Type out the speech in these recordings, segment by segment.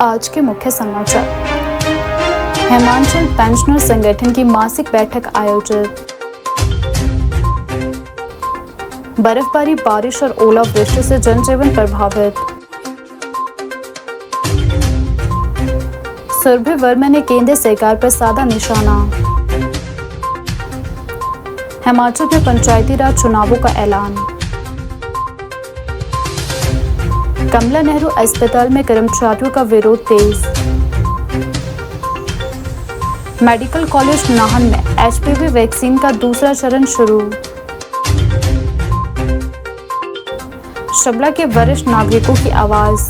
आज के मुख्य समाचार। हिमाचल पेंशनर संगठन की मासिक बैठक आयोजित। बर्फबारी, बारिश और ओलावृष्टि से जनजीवन प्रभावित। सुरभि वर्मा ने केंद्र सरकार पर साधा निशाना। हिमाचल में पंचायती राज चुनावों का ऐलान। कमला नेहरू अस्पताल में कर्मचारियों का विरोध तेज। मेडिकल कॉलेज नाहन में एचपीवी वैक्सीन का दूसरा चरण शुरू। शिमला के वरिष्ठ नागरिकों की आवाज।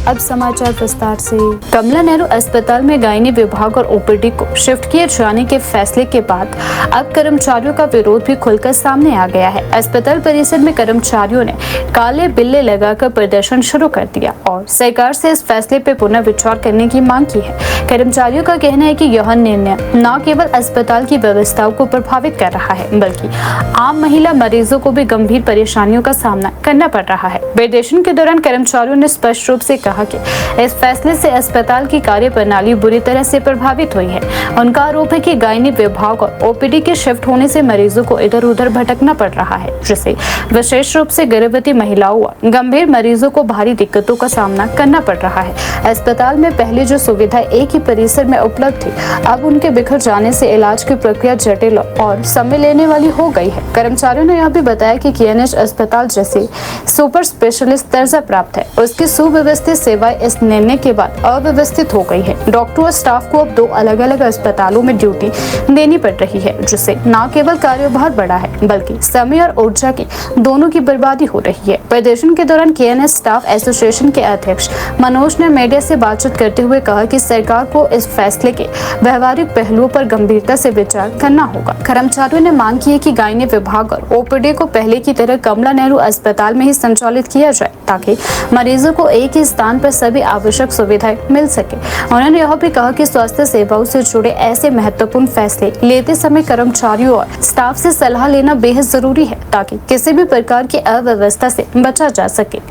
अब समाचार विस्तार से। कमला नेहरू अस्पताल में गायनी विभाग और ओपीडी को शिफ्ट किए जाने के फैसले के बाद अब कर्मचारियों का विरोध भी खुलकर सामने आ गया है। अस्पताल परिसर में कर्मचारियों ने काले बिल्ले लगाकर प्रदर्शन शुरू कर दिया और सरकार से इस फैसले पर पुनर्विचार करने की मांग की है। कर्मचारियों का कहना है कि यह निर्णय न केवल अस्पताल की व्यवस्थाओं को प्रभावित कर रहा है, बल्कि आम महिला मरीजों को भी गंभीर परेशानियों का सामना करना पड़ रहा है। प्रदर्शन के दौरान कर्मचारियों ने स्पष्ट रूप से कहा कि इस फैसले से अस्पताल की कार्यप्रणाली बुरी तरह से प्रभावित हुई है। उनका आरोप है कि गायनी विभाग और ओपीडी के शिफ्ट होने से मरीजों को इधर उधर भटकना पड़ रहा है, जिससे विशेष रूप से गर्भवती महिलाओं और गंभीर मरीजों को भारी दिक्कतों का सामना करना पड़ रहा है। अस्पताल में पहले जो सुविधा एक ही परिसर में उपलब्ध थी, अब उनके बिखर जाने से इलाज की प्रक्रिया जटिल और समय लेने वाली हो गई है। कर्मचारियों ने यह भी बताया कि केएनएच अस्पताल जैसे सुपर स्पेशलिस्ट दर्जा प्राप्त है, उसकी सुव्यवस्थित सेवाएं इस निर्णय के बाद अव्यवस्थित हो गई है। डॉक्टर और स्टाफ को अब 2 अलग-अलग अस्पतालों में ड्यूटी देनी पड़ रही है, जिससे न केवल कार्यभार बढ़ा है, बल्कि समय और ऊर्जा की दोनों की बर्बादी हो रही है। प्रदर्शन के दौरान केएनएच स्टाफ एसोसिएशन के अध्यक्ष मनोज ने मीडिया से बातचीत करते हुए कहा कि सरकार को इस फैसले के व्यवहारिक पहलुओं पर गंभीरता से विचार करना होगा। कर्मचारियों ने मांग की है कि गायनी विभाग और ओपीडी को पहले की तरह कमला नेहरू अस्पताल में ही संचालित किया जाए, ताकि मरीजों को एक ही स्थान पर सभी आवश्यक सुविधाएं मिल सके। उन्होंने यह भी कहा कि स्वास्थ्य सेवाओं से जुड़े ऐसे महत्वपूर्ण फैसले लेते समय कर्मचारियों और स्टाफ से सलाह लेना बेहद जरूरी है, ताकि किसी भी प्रकार की अव्यवस्था से बचा जा सके।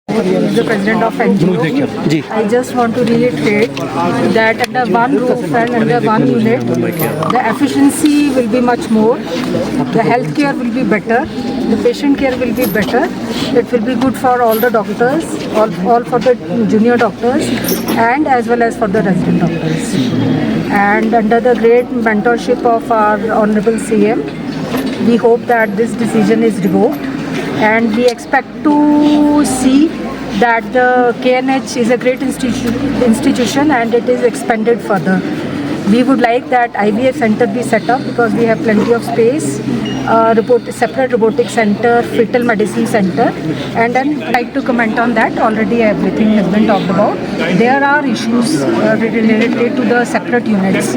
The president of NGO. I just want to reiterate that under one roof and under one unit, the efficiency will be much more, the healthcare will be better, the patient care will be better. It will be good for all the doctors, all for the junior doctors, and as well as for the resident doctors. And under the great mentorship of our Honorable CM, we hope that this decision is revoked. And we expect to see that the KNH is a great institution and it is expanded further. We would like that IVF center be set up because we have plenty of space, separate robotic center, fetal medicine center, and then I'd like to comment on that. Already everything has been talked about. There are issues related to the separate units.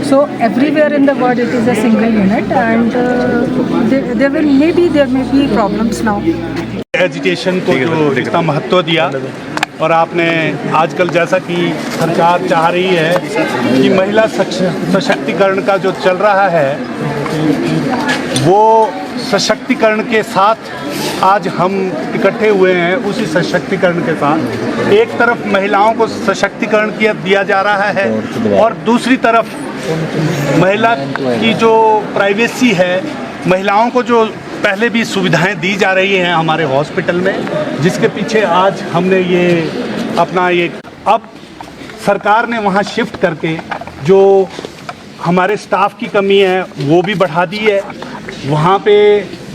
So everywhere in the world it is a single unit, and there may be problems now. Education को जो इतना महत्व दिया, और आपने आजकल जैसा कि सरकार चाह रही है कि महिला सशक्तिकरण का जो चल रहा है, वो सशक्तिकरण के साथ आज हम इकट्ठे हुए हैं। उसी सशक्तिकरण के साथ एक तरफ महिलाओं को सशक्तिकरण दिया जा रहा है और दूसरी तरफ महिला की जो प्राइवेसी है, महिलाओं को जो पहले भी सुविधाएं दी जा रही हैं हमारे हॉस्पिटल में, जिसके पीछे आज हमने ये अपना अब सरकार ने वहाँ शिफ्ट करके जो हमारे स्टाफ की कमी है वो भी बढ़ा दी है। वहाँ पे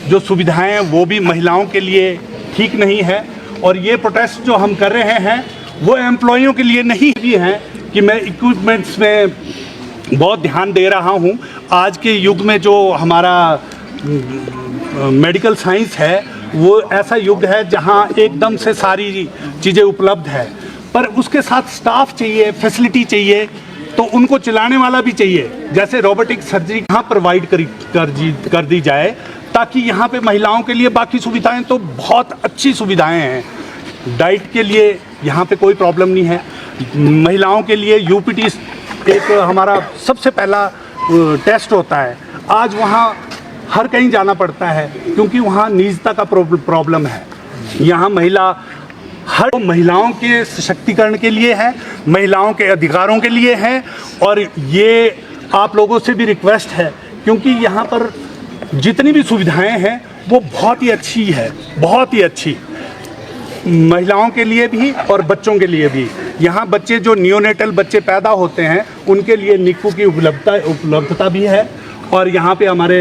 जो सुविधाएं हैं वो भी महिलाओं के लिए ठीक नहीं है। और ये प्रोटेस्ट जो हम कर रहे हैं वो एम्प्लॉइयों के लिए नहीं भी हैं कि मैं इक्विपमेंट्स में बहुत ध्यान दे रहा हूँ। आज के युग में जो हमारा मेडिकल साइंस है वो ऐसा युग है जहाँ एकदम से सारी चीज़ें उपलब्ध है, पर उसके साथ स्टाफ चाहिए, फैसिलिटी चाहिए, तो उनको चलाने वाला भी चाहिए। जैसे रोबोटिक सर्जरी यहाँ प्रोवाइड कर दी जाए, ताकि यहाँ पे महिलाओं के लिए बाकी सुविधाएं तो बहुत अच्छी सुविधाएं हैं। डाइट के लिए यहाँ पे कोई प्रॉब्लम नहीं है। महिलाओं के लिए यूपीटी एक हमारा सबसे पहला टेस्ट होता है। आज वहाँ हर कहीं जाना पड़ता है क्योंकि वहाँ निजता का प्रॉब्लम है। यहाँ महिला हर महिलाओं के सशक्तिकरण के लिए है, महिलाओं के अधिकारों के लिए है। और ये आप लोगों से भी रिक्वेस्ट है, क्योंकि यहाँ पर जितनी भी सुविधाएं हैं वो बहुत ही अच्छी है, बहुत ही अच्छी, महिलाओं के लिए भी और बच्चों के लिए भी। यहाँ बच्चे जो नियोनेटल बच्चे पैदा होते हैं उनके लिए निक्कू की उपलब्धता भी है। और यहाँ पे हमारे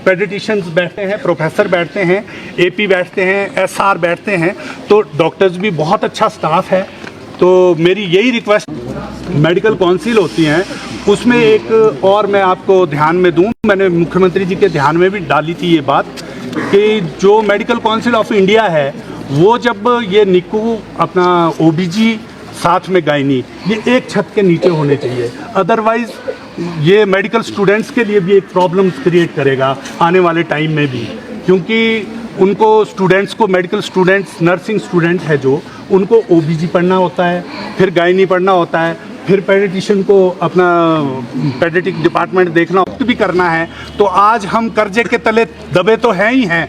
पेडिटिशियंस बैठते हैं, प्रोफेसर बैठते हैं, एपी बैठते हैं, एसआर बैठते हैं, तो डॉक्टर्स भी बहुत अच्छा स्टाफ है। तो मेरी यही रिक्वेस्ट, मेडिकल काउंसिल होती हैं उसमें एक और मैं आपको ध्यान में दूं, मैंने मुख्यमंत्री जी के ध्यान में भी डाली थी ये बात, कि जो मेडिकल काउंसिल ऑफ इंडिया है वो जब ये निक्कू अपना ओबीजी साथ में गायनी, ये एक छत के नीचे होने चाहिए। अदरवाइज़ ये मेडिकल स्टूडेंट्स के लिए भी एक प्रॉब्लम्स क्रिएट करेगा आने वाले टाइम में भी, क्योंकि उनको स्टूडेंट्स को, मेडिकल स्टूडेंट्स, नर्सिंग स्टूडेंट है जो, उनको ओबीजी पढ़ना होता है, फिर गायनी पढ़ना होता है, फिर पेडिटिशियन को अपना पेडिटिक डिपार्टमेंट देखना भी करना है। तो आज हम कर्जे के तले दबे तो हैं ही हैं।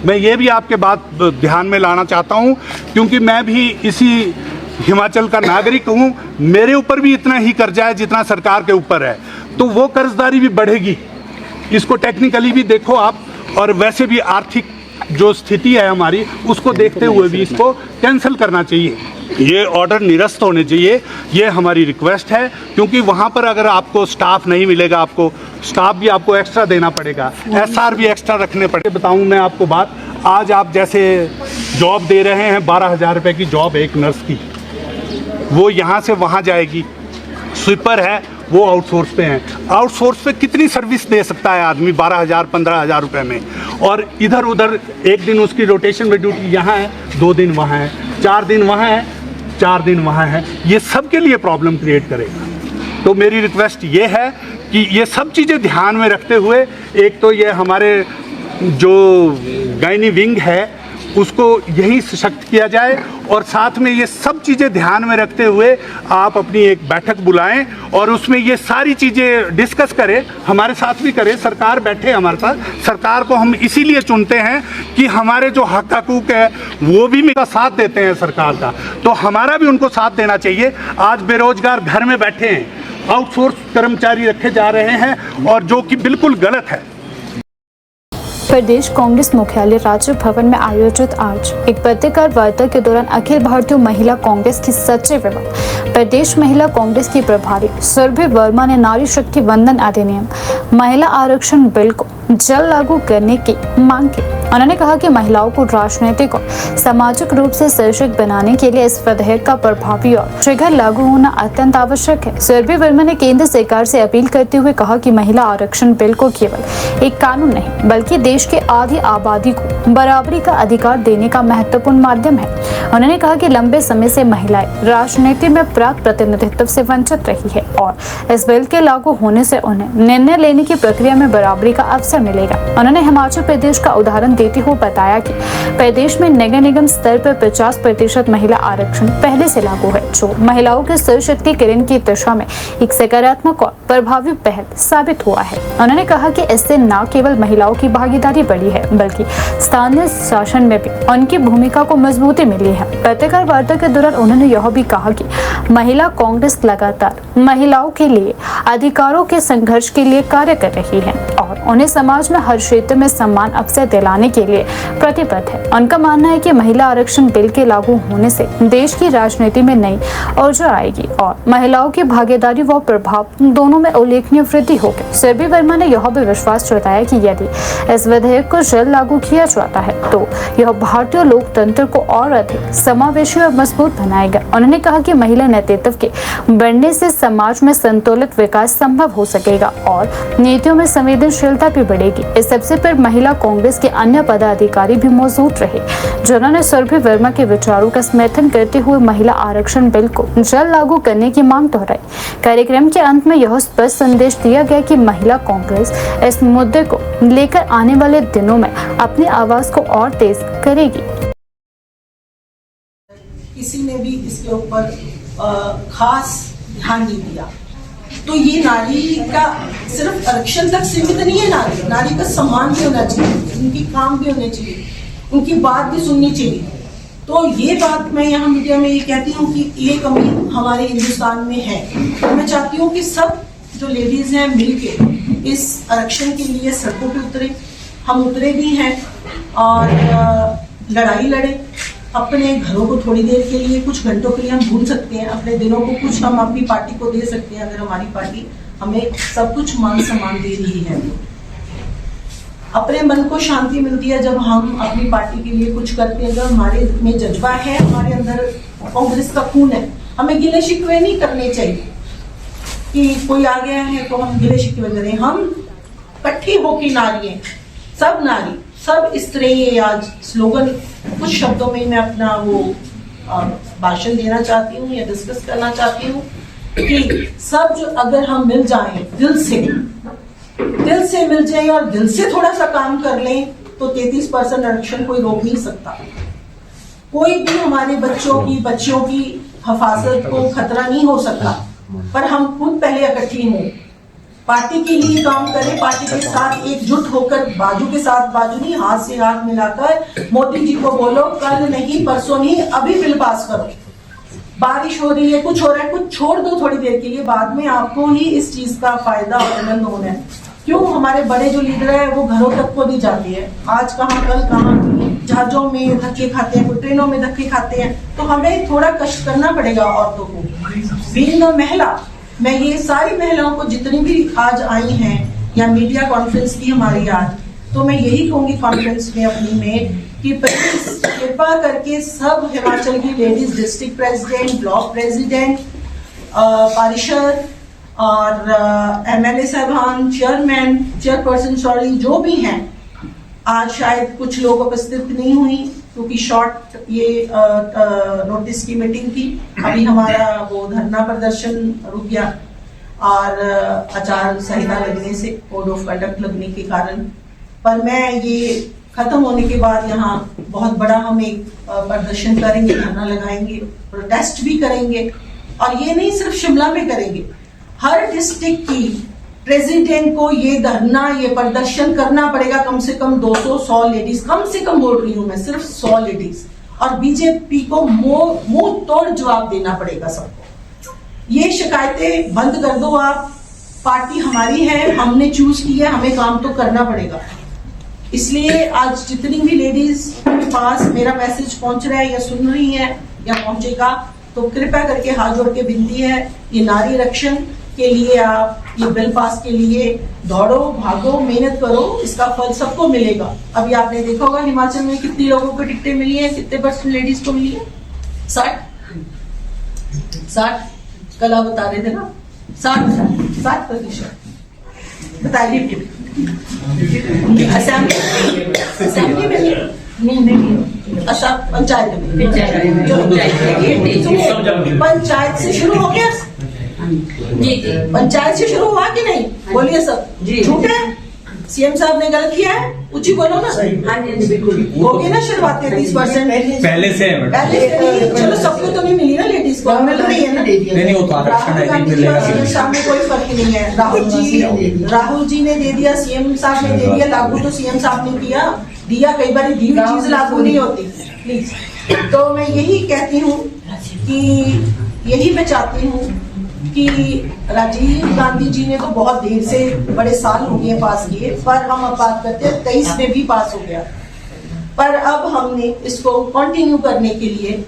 मैं ये भी आपके बात ध्यान में लाना चाहता हूँ, क्योंकि मैं भी इसी हिमाचल का नागरिक हूँ, मेरे ऊपर भी इतना ही कर्जा है जितना सरकार के ऊपर है, तो वो कर्जदारी भी बढ़ेगी। इसको टेक्निकली भी देखो आप, और वैसे भी आर्थिक जो स्थिति है हमारी उसको देखते हुए भी इसको कैंसिल करना चाहिए, ये ऑर्डर निरस्त होने चाहिए, ये हमारी रिक्वेस्ट है। क्योंकि वहाँ पर अगर आपको स्टाफ नहीं मिलेगा, आपको स्टाफ भी आपको एक्स्ट्रा देना पड़ेगा, एसआर भी एक्स्ट्रा रखने पड़ेंगे। बताऊँ मैं आपको बात, आज आप जैसे जॉब दे रहे हैं 12,000 रुपये की जॉब एक नर्स की, वो यहाँ से वहाँ जाएगी। स्वीपर है वो आउटसोर्स पे हैं, आउटसोर्स पे कितनी सर्विस दे सकता है आदमी 12,000 15,000 रुपये में, और इधर उधर एक दिन उसकी रोटेशन में ड्यूटी यहाँ है, 2 दिन वहाँ है, 4 दिन वहाँ है, 4 दिन वहाँ है, ये सब के लिए प्रॉब्लम क्रिएट करेगा। तो मेरी रिक्वेस्ट ये है कि ये सब चीज़ें ध्यान में रखते हुए, एक तो ये हमारे जो गायनी विंग है उसको यही सशक्त किया जाए, और साथ में ये सब चीज़ें ध्यान में रखते हुए आप अपनी एक बैठक बुलाएं और उसमें ये सारी चीज़ें डिस्कस करें, हमारे साथ भी करें, सरकार बैठे हमारे साथ। सरकार को हम इसीलिए चुनते हैं कि हमारे जो हक हकूक़ है वो भी मेरा साथ देते हैं सरकार का, तो हमारा भी उनको साथ देना चाहिए। आज बेरोजगार घर में बैठे हैं, आउटसोर्स कर्मचारी रखे जा रहे हैं, और जो कि बिल्कुल गलत है। प्रदेश कांग्रेस मुख्यालय राजीव भवन में आयोजित आज एक पत्रकार वार्ता के दौरान अखिल भारतीय महिला कांग्रेस की सचिव एवं प्रदेश महिला कांग्रेस की प्रभारी सुरभि वर्मा ने नारी शक्ति वंदन अधिनियम, महिला आरक्षण बिल को जल्द लागू करने की मांग की। उन्होंने कहा कि महिलाओं को राजनीतिक और सामाजिक रूप से सशक्त बनाने के लिए इस विधेयक का प्रभावी और शीघ्र लागू होना अत्यंत आवश्यक है। सुरभि वर्मा ने केंद्र सरकार से अपील करते हुए कहा कि महिला आरक्षण बिल को केवल एक कानून नहीं बल्कि देश के आधी आबादी को बराबरी का अधिकार देने का महत्वपूर्ण माध्यम है। उन्होंने कहा कि लंबे समय से महिलाएं राजनीति में प्राप्त प्रतिनिधित्व से वंचित रही है और इस बिल के लागू होने से उन्हें निर्णय लेने की प्रक्रिया में बराबरी का अवसर मिलेगा। उन्होंने हिमाचल प्रदेश का उदाहरण देते हुए बताया कि प्रदेश में नगर निगम स्तर पर 50% महिला आरक्षण पहले से लागू है, जो महिलाओं के सशक्तिकरण की दिशा में एक सकारात्मक और प्रभावी पहल साबित हुआ है। उन्होंने कहा कि इससे न केवल महिलाओं की भागीदारी बढ़ी है बल्कि स्थानीय शासन में भी उनकी भूमिका को मजबूती मिली है। पत्रकार वार्ता के दौरान उन्होंने यह भी कहा कि महिला कांग्रेस लगातार महिलाओं के लिए अधिकारों के संघर्ष के लिए कार्य कर रही है और उन्हें समाज में हर क्षेत्र में समान अवसर दिलाने के लिए प्रतिबद्ध है। उनका मानना है कि महिला आरक्षण बिल के लागू होने से देश की राजनीति में नई ऊर्जा आएगी और महिलाओं की भागीदारी व प्रभाव दोनों में उल्लेखनीय वृद्धि होगी। सुरभि वर्मा ने यह भी विश्वास जताया कि यदि इस विधेयक को जल्द लागू किया जाता है तो यह भारतीय लोकतंत्र को और अधिक समावेशी और मजबूत बनाएगा। उन्होंने कहा कि महिला नेतृत्व के बढ़ने से समाज में संतुलित विकास संभव हो सकेगा और नीतियों में संवेदनशीलता भी बढ़ेगी। इस अवसर पर महिला कांग्रेस के अन्य पदाधिकारी भी मौजूद रहे, जिन्होंने सुरभि वर्मा के विचारों का समर्थन करते हुए महिला आरक्षण बिल को जल्द लागू करने की मांग दोहराई। कार्यक्रम के अंत में यह स्पष्ट संदेश दिया गया कि महिला कांग्रेस इस मुद्दे को लेकर आने वाले दिनों में अपनी आवाज को और तेज करेगी। किसी ने भी इसके ऊपर खास ध्यान नहीं दिया, तो ये नारी का सिर्फ आरक्षण तक सीमित नहीं है। नारी का सम्मान भी होना चाहिए, उनकी काम भी होने चाहिए, उनकी बात भी सुननी चाहिए। तो ये बात मैं यहाँ मीडिया में ये कहती हूँ कि ये कमी हमारे हिंदुस्तान में है। तो मैं चाहती हूँ कि सब जो लेडीज हैं मिलके इस आरक्षण के लिए सड़कों पे उतरे, हम उतरे भी हैं और लड़ाई लड़े। अपने घरों को थोड़ी देर के लिए, कुछ घंटों के लिए हम भूल सकते हैं, अपने दिनों को कुछ हम अपनी पार्टी को दे सकते हैं, अगर हमारी पार्टी हमें सब कुछ मान सम्मान दे रही है। अपने मन को शांति मिलती है जब हम अपनी पार्टी के लिए कुछ करते हैं, जब हमारे में जज्बा है, हमारे अंदर कांग्रेस का खून है। हमें गिले शिकवे नहीं करने चाहिए कि कोई आ गया है तो हम गिले शिकवे करें। हम इकट्ठी होकर नारी, सब स्त्री, आज स्लोगन कुछ शब्दों में मैं अपना वो भाषण देना चाहती हूँ या डिस्कस करना चाहती हूँ कि सब जो अगर हम मिल जाएं दिल से मिल जाएं और दिल से थोड़ा सा काम कर लें तो 33% आरक्षण कोई रोक नहीं सकता। कोई भी हमारे बच्चों की हिफाजत को खतरा नहीं हो सकता, पर हम खुद पहले इकट्ठी हों, पार्टी के लिए काम करें, पार्टी के साथ एकजुट होकर, बाजू के साथ बाजू नहीं, हाथ से हाथ मिलाकर मोदी जी को बोलो कल नहीं, परसों नहीं, अभी बिल पास करो। बारिश हो रही है, कुछ हो रहा है, कुछ छोड़ दो थोड़ी देर के लिए, बाद में आपको ही इस चीज का फायदा और आनंद होना है। क्यों हमारे बड़े जो लीडर है वो घरों तक को नहीं जाते हैं, आज कहाँ कल कहाँ, जहाजों में धक्के खाते हैं, कोई ट्रेनों में धक्के खाते हैं। तो हमें थोड़ा कष्ट करना पड़ेगा औरतों को। बीइंग अ महिला, मैं ये सारी महिलाओं को जितनी भी आज आई हैं या मीडिया कॉन्फ्रेंस की हमारी आज, तो मैं यही कहूंगी कॉन्फ्रेंस में अपनी में कि प्लीज कृपा करके सब हिमाचल की ladies district president, block president, पारिषद और एमएलए साहबान, चेयरपर्सन सॉरी, जो भी हैं, आज शायद कुछ लोग उपस्थित नहीं हुई क्योंकि शॉर्ट ये नोटिस की मीटिंग थी। अभी हमारा वो धरना प्रदर्शन रुक गया और आचार संहिता लगने से, कोड ऑफ कंडक्ट लगने के कारण। पर मैं ये खत्म होने के बाद यहाँ बहुत बड़ा हम एक प्रदर्शन करेंगे, धरना लगाएंगे, प्रोटेस्ट भी करेंगे। और ये नहीं सिर्फ शिमला में करेंगे, हर डिस्ट्रिक्ट की प्रेसिडेंट को ये धरना, ये प्रदर्शन करना पड़ेगा। कम से कम 200-100 लेडीज, कम से कम बोल रही हूं मैं, सिर्फ 100 लेडीज, और बीजेपी को मुंह तोड़ जवाब देना पड़ेगा सबको। ये शिकायतें बंद कर दो आप, पार्टी हमारी है, हमने चूज की है, हमें काम तो करना पड़ेगा। इसलिए आज जितनी भी लेडीज के पास मेरा मैसेज पहुंच रहा है या सुन रही है या पहुंचेगा, तो कृपया करके हाथ जोड़ के विनती है, ये नारी आरक्षण के लिए आप ये बिल पास के लिए दौड़ो, भागो, मेहनत करो, इसका फल सबको मिलेगा। अभी आपने देखा होगा हिमाचल में कितनी लोगों को टिकटें मिली है, कितने % लेडीज को मिली है? 60 कल आप बता रहे थे ना, 60% बताइए। असेंबली में नहीं, अच्छा पंचायत में, पंचायत से शुरू हो गया जी, पंचायत से शुरू हुआ कि नहीं? बोलिए सब झूठ है? सीएम साहब ने गलत किया है, ऊंची बोलो ना। हाँ जी बिल्कुल होगी ना शुरुआत 33% पहले से नहीं, चलो सबको तो नहीं मिली ना, लेडीज को मिल रही है ना। नहीं वो तो आरक्षण है, सामने कोई फर्क नहीं है। राहुल जी ने दे दिया, सीएम साहब ने दे दिया, लागू तो सीएम साहब ने दिया, कई बार दी हुई चीज लागू नहीं होती प्लीज। तो मैं यही कहती हूँ कि यही मैं चाहती हूँ कि राजीव गांधी जी ने तो बहुत देर से, बड़े साल हो गए पास किए, पर हम अब बात करते हैं 23 में भी पास हो गया, पर अब हमने इसको कंटिन्यू करने के लिए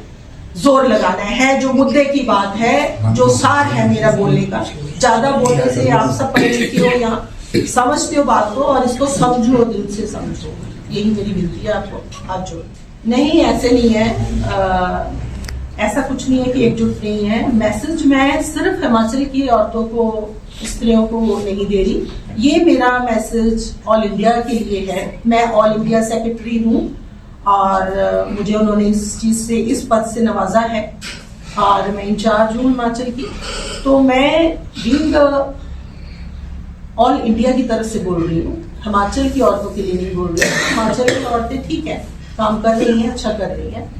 जोर लगाना है। जो मुद्दे की बात है, जो सार है मेरा बोलने का, ज्यादा बोलने से, आप सब पढ़े लिखे हो, यहाँ समझते हो बात को, और इसको समझो, दिल से समझो, यही मेरी विनती है आपको। आप जो नहीं, ऐसे नहीं है, ऐसा कुछ नहीं है कि एकजुट नहीं है। मैसेज मैं सिर्फ हिमाचल की औरतों को, स्त्रियों को नहीं दे रही, ये मेरा मैसेज ऑल इंडिया के लिए है। मैं ऑल इंडिया सेक्रेटरी हूँ और मुझे उन्होंने इस चीज से, इस पद से नवाजा है और मैं इंचार्ज हूँ हिमाचल की। तो मैं बीइंग ऑल इंडिया की तरफ से बोल रही हूँ, हिमाचल की औरतों के लिए नहीं बोल रही हूँ। हिमाचल की औरतें ठीक है, काम कर रही हैं, अच्छा कर रही हैं।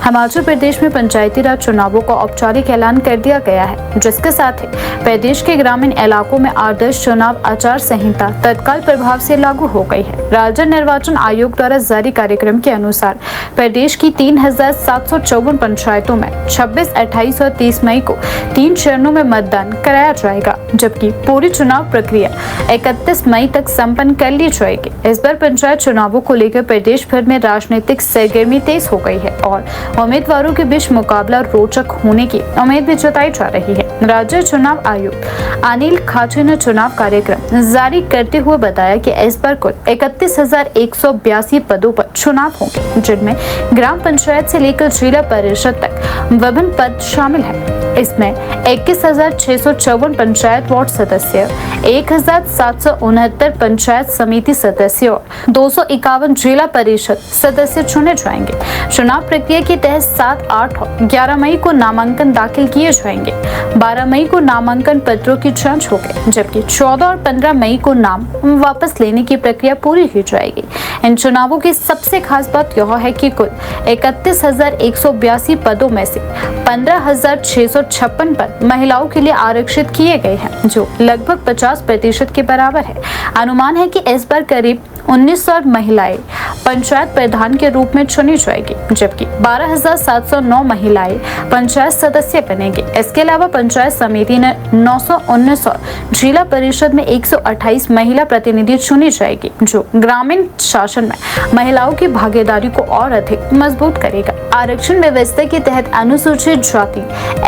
हिमाचल प्रदेश में पंचायती राज चुनावों का औपचारिक ऐलान कर दिया गया है, जिसके साथ ही प्रदेश के ग्रामीण इलाकों में आदर्श चुनाव आचार संहिता तत्काल प्रभाव से लागू हो गई है। राज्य निर्वाचन आयोग द्वारा जारी कार्यक्रम के अनुसार प्रदेश की 3,754 पंचायतों में 26, 28 और 30 मई को 3 चरणों में मतदान कराया जाएगा, जबकि पूरी चुनाव प्रक्रिया 31 मई तक संपन्न कर ली जाएगी। इस बार पंचायत चुनावों को लेकर प्रदेश भर में राजनीतिक सरगर्मी तेज हो गई है और उम्मीदवारों के बीच मुकाबला रोचक होने की उम्मीद भी जताई जा रही है। राज्य चुनाव आयुक्त अनिल खाचे ने चुनाव कार्यक्रम जारी करते हुए बताया कि इस बार कुल 31,182 पदों पर चुनाव होंगे, जिनमें ग्राम पंचायत से लेकर जिला परिषद तक विभिन्न पद शामिल हैं। इसमें 21,654 पंचायत वार्ड सदस्य, 1,769 पंचायत समिति सदस्य और 251 जिला परिषद सदस्य चुने जाएंगे। चुनाव प्रक्रिया के तहत 7, 8 और 11 मई को नामांकन दाखिल किए जाएंगे। 12 मई को नामांकन पत्रों की जांच होगी, जबकि 14 और 15 मई को नाम वापस लेने की प्रक्रिया पूरी की जाएगी। इन चुनावों की सबसे खास बात यह है कि कुल 31,182 पदों में से 15,656 पद महिलाओं के लिए आरक्षित किए गए हैं, जो लगभग 50% के बराबर है। अनुमान है कि इस बार करीब 1900 महिलाएं पंचायत प्रधान के रूप में चुनी जाएगी, जबकि 12,709 महिलाएं पंचायत सदस्य बनेंगे। इसके अलावा पंचायत समिति ने 919 और जिला परिषद में 128 महिला प्रतिनिधि चुनी जाएगी, जो ग्रामीण शासन में महिलाओं की भागीदारी को और अधिक मजबूत करेगा। आरक्षण व्यवस्था के तहत अनुसूचित जाति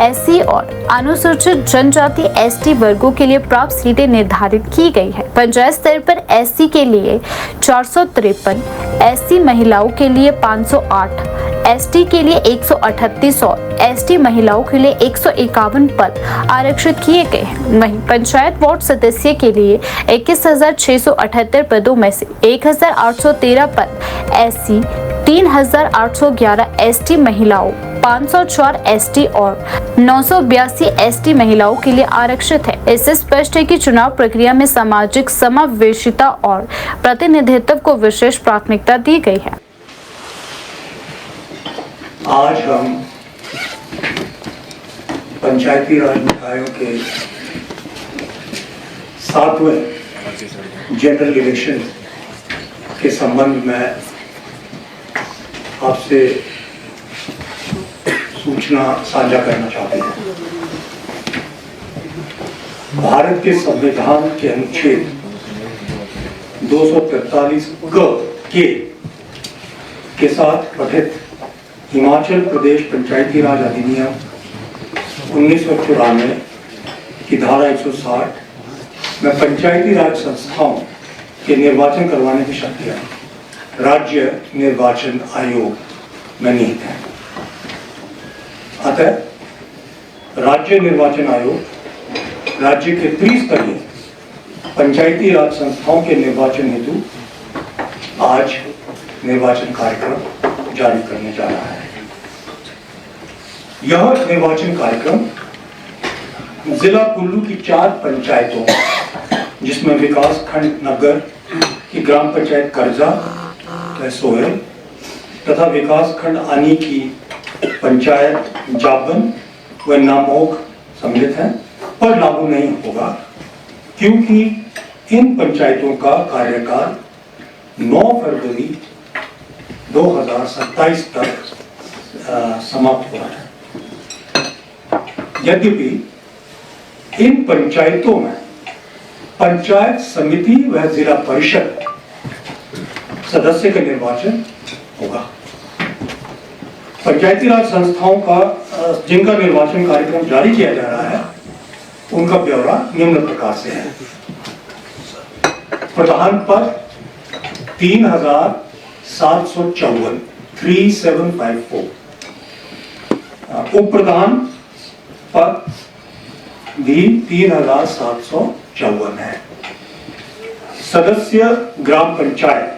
SC और अनुसूचित जनजाति ST वर्गों के लिए प्राप्त सीटें निर्धारित की गई है। पंचायत स्तर पर SC के लिए 453, SC महिलाओं के लिए 508, ST के लिए 138 और ST महिलाओं के लिए 151 पद आरक्षित किए गए हैं। वहीं पंचायत वार्ड सदस्य के लिए 21,678 पदों में से 1,813 पद SC, 3,811 ST महिलाओं, 504 ST और 982 ST महिलाओं के लिए आरक्षित है। इससे स्पष्ट है कि चुनाव प्रक्रिया में सामाजिक समावेशिता और प्रतिनिधित्व को विशेष प्राथमिकता दी गई है। आज हम पंचायती राज निकायों के 7वें जनरल इलेक्शन के संबंध में आपसे सूचना साझा करना चाहते हैं। भारत के संविधान के अनुच्छेद 243 के साथ गठित हिमाचल प्रदेश पंचायती राज अधिनियम 1994 की धारा 160 में पंचायती राज संस्थाओं के निर्वाचन करवाने की शक्तियां राज्य निर्वाचन आयोग में निहित है। अतः राज्य निर्वाचन आयोग राज्य के त्रिस्तरीय पंचायती राज संस्थाओं के निर्वाचन हेतु आज निर्वाचन कार्यक्रम जारी करने जा रहा है। यह निर्वाचन कार्यक्रम जिला कुल्लू की 4 पंचायतों, जिसमें विकास खंड नगर की ग्राम पंचायत करजा व सोयल तथा विकास खंड आनी की पंचायत जाबन व नामोग सम्मिलित है, पर लागू नहीं होगा, क्योंकि इन पंचायतों का कार्यकाल 9 फरवरी 2027 तक समाप्त हुआ है। यद्यपि इन पंचायतों में पंचायत समिति व जिला परिषद सदस्य का निर्वाचन होगा। पंचायती राज संस्थाओं का जिनका निर्वाचन कार्यक्रम जारी किया जा रहा है, उनका ब्यौरा निम्न प्रकार से है। प्रधान पद 3,754 3754, उप प्रधान पद भी 3,754 है। सदस्य ग्राम पंचायत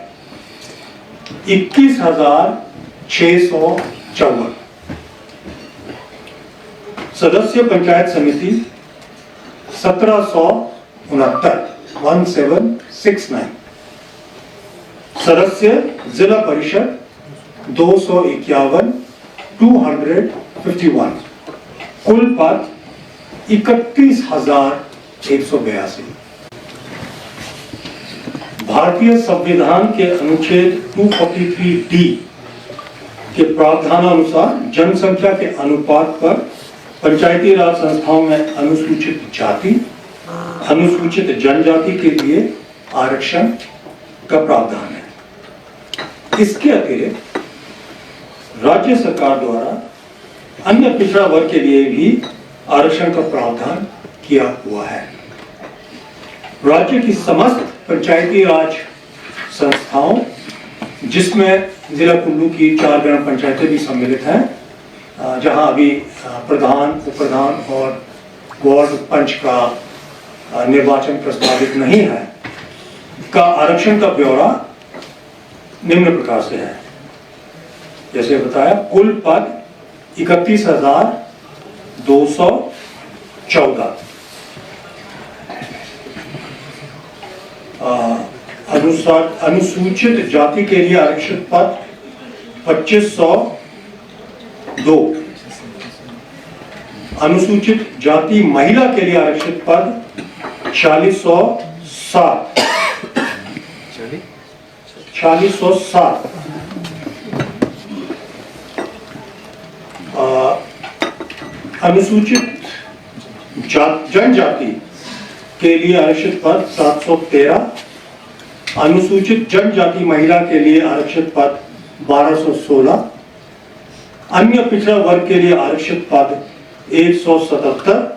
21,654, सदस्य पंचायत समिति 1769, सदस्य जिला परिषद 251, 251, कुल पद 31,182। भारतीय संविधान के अनुच्छेद 243D के प्रावधानानुसार जनसंख्या के अनुपात पर पंचायती राज संस्थाओं में अनुसूचित जाति, अनुसूचित जनजाति के लिए आरक्षण का प्रावधान है। इसके अतिरिक्त राज्य सरकार द्वारा अन्य पिछड़ा वर्ग के लिए भी आरक्षण का प्रावधान किया हुआ है। राज्य की समस्त पंचायती राज संस्थाओं, जिसमें जिला कुल्लू की 4 ग्राम पंचायतें भी सम्मिलित हैं, जहां अभी प्रधान, उप प्रधान और वार्ड पंच का निर्वाचन प्रस्तावित नहीं है, का आरक्षण का ब्यौरा निम्न प्रकार से है। जैसे बताया, कुल पद 31,214, अनुसूचित जाति के लिए आरक्षित पद 2502, अनुसूचित जाति महिला के लिए आरक्षित पद 4607, अनुसूचित जनजाति के लिए आरक्षित पद 713, अनुसूचित जनजाति महिला के लिए आरक्षित पद 1216, अन्य पिछड़ा वर्ग के लिए आरक्षित पद 177,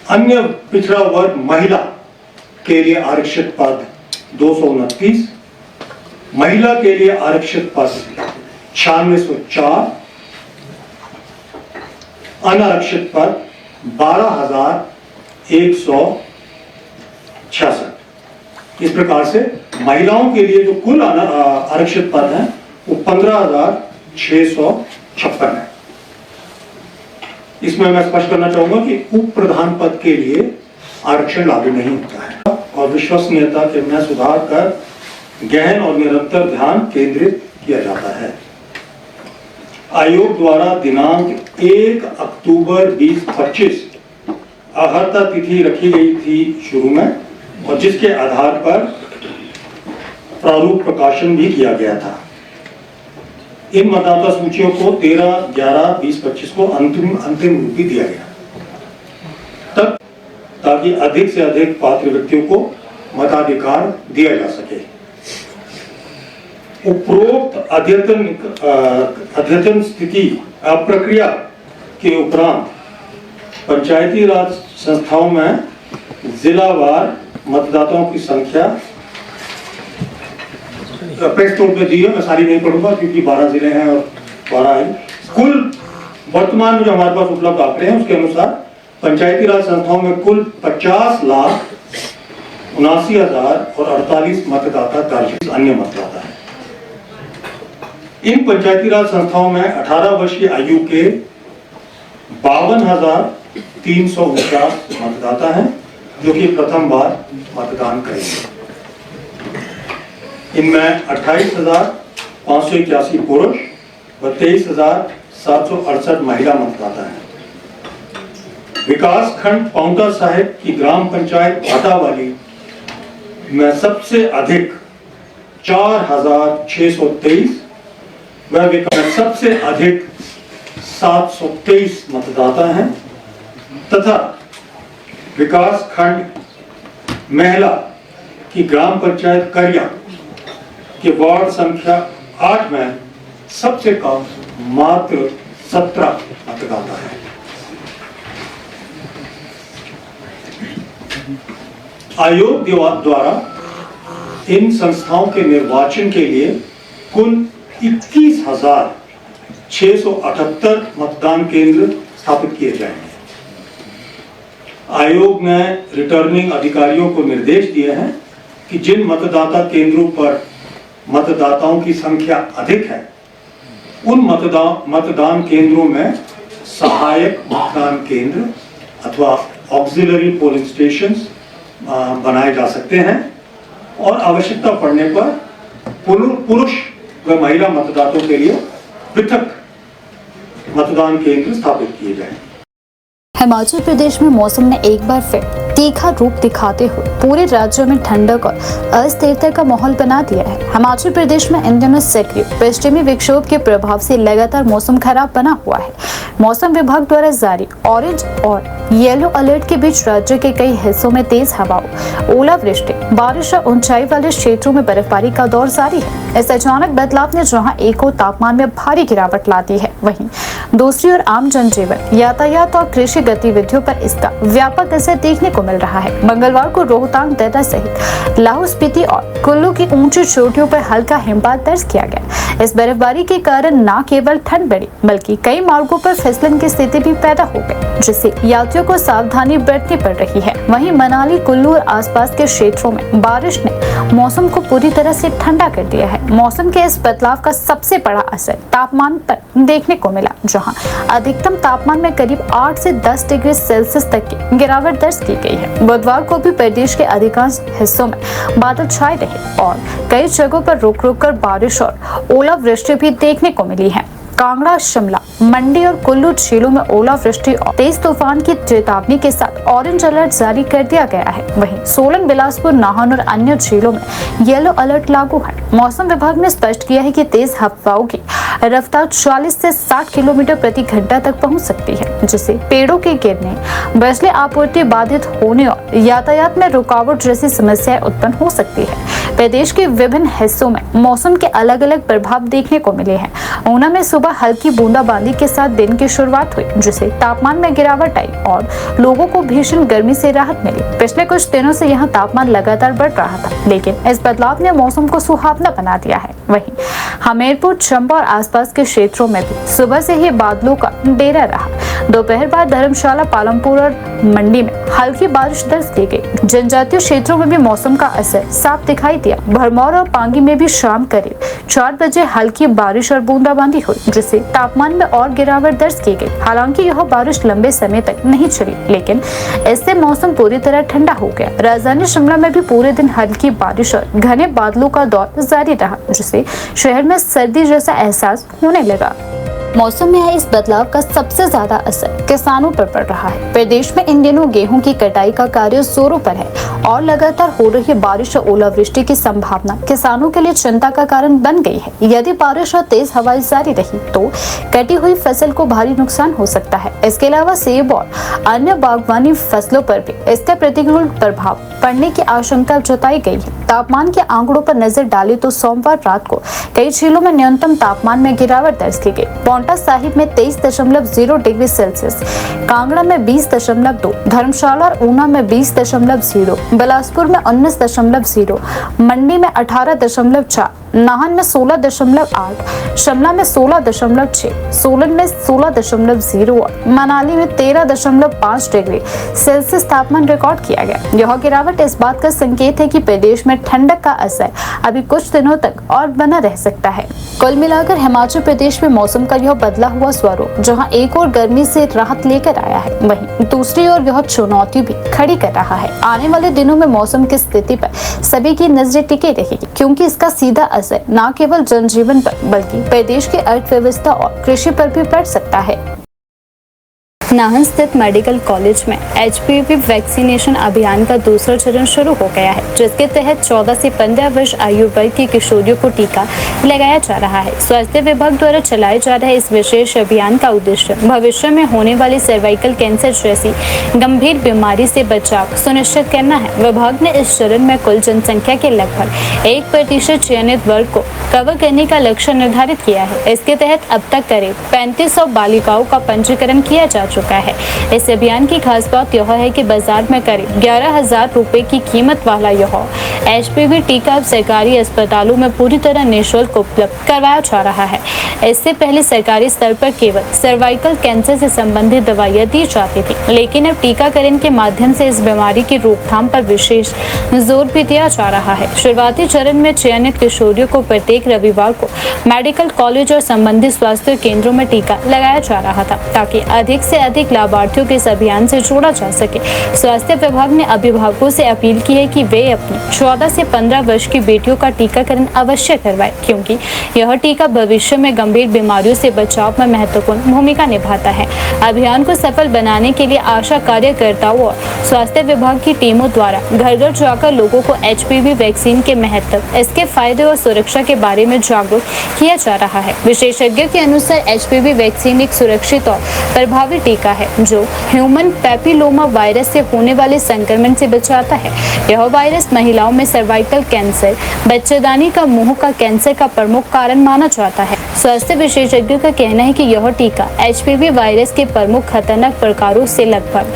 अन्य पिछड़ा वर्ग महिला के लिए आरक्षित पद 229, महिला के लिए आरक्षित पद 9604, अनारक्षित पद 12,166। इस प्रकार से महिलाओं के लिए जो कुल आरक्षित पद हैं वो 15,656 है। इसमें मैं स्पष्ट करना चाहूंगा कि उप प्रधान पद के लिए आरक्षण लागू नहीं होता है और विश्वसनीयता के में सुधार कर गहन और निरंतर ध्यान केंद्रित किया जाता है। आयोग द्वारा दिनांक 1 अक्टूबर 2025 अहर्ता तिथि रखी गई थी शुरू में, और जिसके आधार पर प्रारूप प्रकाशन भी किया गया था। इन मतदाता सूचियों को 13/11/2025 को अंतिम रूप भी दिया गया, तब ताकि अधिक से अधिक पात्र व्यक्तियों को मताधिकार दिया जा सके। उपरोक्त अद्यतन स्थिति प्रक्रिया के उपरांत पंचायती राज संस्थाओं में जिलावार मतदाताओं की संख्या प्रेस नोट में दी है, मैं सारी नहीं पढ़ूंगा क्योंकि 12 जिले हैं और 12 है। कुल वर्तमान में जो हमारे पास उपलब्ध आंकड़े हैं उसके अनुसार पंचायती राज संस्थाओं में कुल 50,79,048 मतदाता दर्ज, अन्य मतदाता है। इन पंचायती राज संस्थाओं में 18 वर्ष की आयु के 52,349 मतदाता हैं जो कि प्रथम बार मतदान करेंगे। इनमें 28,581 पुरुष व 23,768 महिला मतदाता हैं। विकास खंड पाउंटा साहिब की ग्राम पंचायत भाटावाली में सबसे अधिक 4,623 व विकास सबसे अधिक 723 मतदाता हैं तथा विकास खंड महिला की ग्राम पंचायत करिया के वार्ड संख्या 8 में सबसे कम मात्र 17 मतदाता है। आयोग द्वारा इन संस्थाओं के निर्वाचन के लिए कुल 21,678 मतदान केंद्र स्थापित किए जाएंगे। आयोग ने रिटर्निंग अधिकारियों को निर्देश दिए हैं कि जिन मतदाता केंद्रों पर मतदाताओं की संख्या अधिक है उन मतदान केंद्रों में सहायक मतदान केंद्र अथवा ऑक्सिलरी पोलिंग स्टेशंस बनाए जा सकते हैं और आवश्यकता पड़ने पर पुरुष व महिला मतदाताओं के लिए पृथक मतदान केंद्र स्थापित किए जाएं। हिमाचल प्रदेश में मौसम ने एक बार फिर तीखा रूप दिखाते हुए पूरे राज्य में ठंडक और अस्थिरता का माहौल बना दिया है। हिमाचल प्रदेश में इन दिनों सक्रिय पश्चिमी विक्षोभ के प्रभाव से लगातार मौसम खराब बना हुआ है। मौसम विभाग द्वारा जारी ऑरेंज और येलो अलर्ट के बीच राज्य के कई हिस्सों में तेज हवाओं, ओलावृष्टि, बारिश और ऊंचाई वाले क्षेत्रों में बर्फबारी का दौर जारी है। इस अचानक बदलाव ने जहां एक ओर तापमान में भारी गिरावट ला दी है, वहीं दूसरी ओर आम जनजीवन, यातायात और कृषि गतिविधियों पर इसका व्यापक असर देखने को मिल रहा है। मंगलवार को रोहतांग, दर्रा सहित लाहौल स्पीति और कुल्लू की ऊंची चोटियों पर हल्का हिमपात दर्ज किया गया। इस बर्फबारी के कारण न केवल ठंड बढ़ी बल्कि कई मार्गों पर फिसलन की स्थिति भी पैदा हो गई, जिससे यात्रियों को सावधानी बरतनी पड़ रही है। वहीं मनाली, कुल्लू और आसपास के क्षेत्रों में बारिश ने मौसम को पूरी तरह से ठंडा कर दिया है। मौसम के इस बदलाव का सबसे बड़ा असर तापमान पर देखने को मिला, जहां अधिकतम तापमान में करीब 8 से 10 डिग्री सेल्सियस तक की गिरावट दर्ज की गई है। बुधवार को भी प्रदेश के अधिकांश हिस्सों में बादल छाए रहे और कई जगहों पर रुक रुक कर बारिश और ओलावृष्टि भी देखने को मिली है। कांगड़ा, शिमला, मंडी और कुल्लू जिलों में ओलावृष्टि और तेज तूफान की चेतावनी के साथ ऑरेंज अलर्ट जारी कर दिया गया है। वहीं सोलन, बिलासपुर, नाहन और अन्य जिलों में येलो अलर्ट लागू है। मौसम विभाग ने स्पष्ट किया है कि तेज हवाओं की रफ्तार 40 से 60 किलोमीटर प्रति घंटा तक पहुंच सकती है, जिससे पेड़ों के गिरने, बिजली आपूर्ति बाधित होने और यातायात में रुकावट जैसी समस्याएं उत्पन्न हो सकती है। प्रदेश के विभिन्न हिस्सों में मौसम के अलग अलग प्रभाव देखने को मिले हैं। ऊना में सुबह हल्की बूंदाबांदी के साथ दिन की शुरुआत हुई, जिससे तापमान में गिरावट आई और लोगों को भीषण गर्मी से राहत मिली। पिछले कुछ दिनों से यहाँ तापमान लगातार बढ़ रहा था, लेकिन इस बदलाव ने मौसम को सुहावना बना दिया है। वहीं हमीरपुर, चंबा और आसपास के क्षेत्रों में भी सुबह से ही बादलों का डेरा रहा। दोपहर बाद धर्मशाला, पालमपुर और मंडी में हल्की बारिश दर्ज की गई। जनजातीय क्षेत्रों में भी मौसम का असर साफ दिखाई दिया। भरमौर और पांगी में भी शाम करीब 4 बजे हल्की बारिश और बूंदाबांदी हुई, जिससे तापमान में और गिरावट दर्ज की गई। हालांकि यह बारिश लंबे समय तक नहीं चली, लेकिन इससे मौसम पूरी तरह ठंडा हो गया। राजधानी शिमला में भी पूरे दिन हल्की बारिश और घने बादलों का दौर जारी रहा, जिससे शहर में सर्दी जैसा एहसास होने लगा। मौसम में आए इस बदलाव का सबसे ज्यादा असर किसानों पर पड़ रहा है। प्रदेश में इन दिनों गेहूं की कटाई का कार्य जोरों पर है और लगातार हो रही बारिश और ओलावृष्टि की संभावना किसानों के लिए चिंता का कारण बन गई है। यदि बारिश और तेज हवाएं जारी रही तो कटी हुई फसल को भारी नुकसान हो सकता है। इसके अलावा सेब और अन्य बागवानी फसलों पर भी इसका प्रतिकूल प्रभाव पड़ने की आशंका जताई गई है। तापमान के आंकड़ों पर नजर डाले तो सोमवार रात को कई जिलों में न्यूनतम तापमान में गिरावट दर्ज की गई। पांवटा साहिब में 23.0 डिग्री सेल्सियस, कांगड़ा में 20.2, धर्मशाला और ऊना में 20.0, बिलासपुर में 19.0, मंडी में 18.4, नाहन में 16.8, शिमला में 16.6, सोलन में 16.0 और मनाली में 13.5 डिग्री सेल्सियस तापमान रिकॉर्ड किया गया। यह गिरावट इस बात का संकेत है कि प्रदेश में ठंडक का असर अभी कुछ दिनों तक और बना रह सकता है। कुल मिलाकर हिमाचल प्रदेश में मौसम का यह बदला हुआ स्वरूप जहां एक और गर्मी से राहत लेकर आया है, वहीं दूसरी ओर यह चुनौती भी खड़ी कर रहा है। आने वाले दिनों में मौसम की स्थिति पर सभी की नजरें टिकी रहेगी, क्योंकि इसका सीधा असर न केवल जनजीवन पर बल्कि प्रदेश की अर्थव्यवस्था और कृषि पर भी पड़ सकता है। नाहन स्थित मेडिकल कॉलेज में HPV वैक्सीनेशन अभियान का दूसरा चरण शुरू हो गया है, जिसके तहत 14 से 15 वर्ष आयु वर्ग की किशोरियों को टीका लगाया जा रहा है। स्वास्थ्य विभाग द्वारा चलाए जा रहे इस विशेष अभियान का उद्देश्य भविष्य में होने वाली सर्वाइकल कैंसर जैसी गंभीर बीमारी से बचाव सुनिश्चित करना है। विभाग ने इस चरण में कुल जनसंख्या के लगभग 1% चयनित वर्ग को कवर करने का लक्ष्य निर्धारित किया है। इसके तहत अब तक करीब 3500 बालिकाओं का पंजीकरण किया जा चुका है। इस अभियान की खास बात यह है कि बाजार में करीब 11,000 रुपए की कीमत वाला यह HPV टीका अब सरकारी अस्पतालों में पूरी तरह निःशुल्क उपलब्ध करवाया जा रहा है। इससे पहले सरकारी स्तर पर केवल सर्वाइकल कैंसर से संबंधित दवाइयां दी जाती थी, लेकिन अब टीकाकरण के माध्यम से इस बीमारी की रोकथाम पर विशेष जोर भी दिया जा रहा है। शुरुआती चरण में चयनित किशोरियों को प्रत्येक रविवार को मेडिकल कॉलेज और संबंधित स्वास्थ्य केंद्रों में टीका लगाया जा रहा था, ताकि अधिक से अधिक लाभार्थियों को इस अभियान से जोड़ा जा सके। स्वास्थ्य विभाग ने अभिभावकों से अपील की है कि वे अपनी 14 से 15 वर्ष की बेटियों का टीकाकरण अवश्य करवाएं, क्योंकि यह टीका भविष्य में गंभीर बीमारियों से बचाव में महत्वपूर्ण भूमिका निभाता है। अभियान को सफल बनाने के लिए आशा कार्यकर्ताओं और स्वास्थ्य विभाग की टीमों द्वारा घर घर जाकर लोगों को HPV वैक्सीन के महत्व, इसके फायदे और सुरक्षा के बारे में जागरूक किया जा रहा है। विशेषज्ञों के अनुसार HPV वैक्सीन एक सुरक्षित और प्रभावी टीका है जो ह्यूमन पैपिलोमा वायरस से होने वाले संक्रमण से बचाता है। यह वायरस महिलाओं में सर्वाइकल कैंसर, बच्चेदानी का मुंह का कैंसर का प्रमुख कारण माना जाता है। स्वास्थ्य विशेषज्ञों का कहना है कि यह टीका HPV वायरस के प्रमुख खतरनाक प्रकारों से लगभग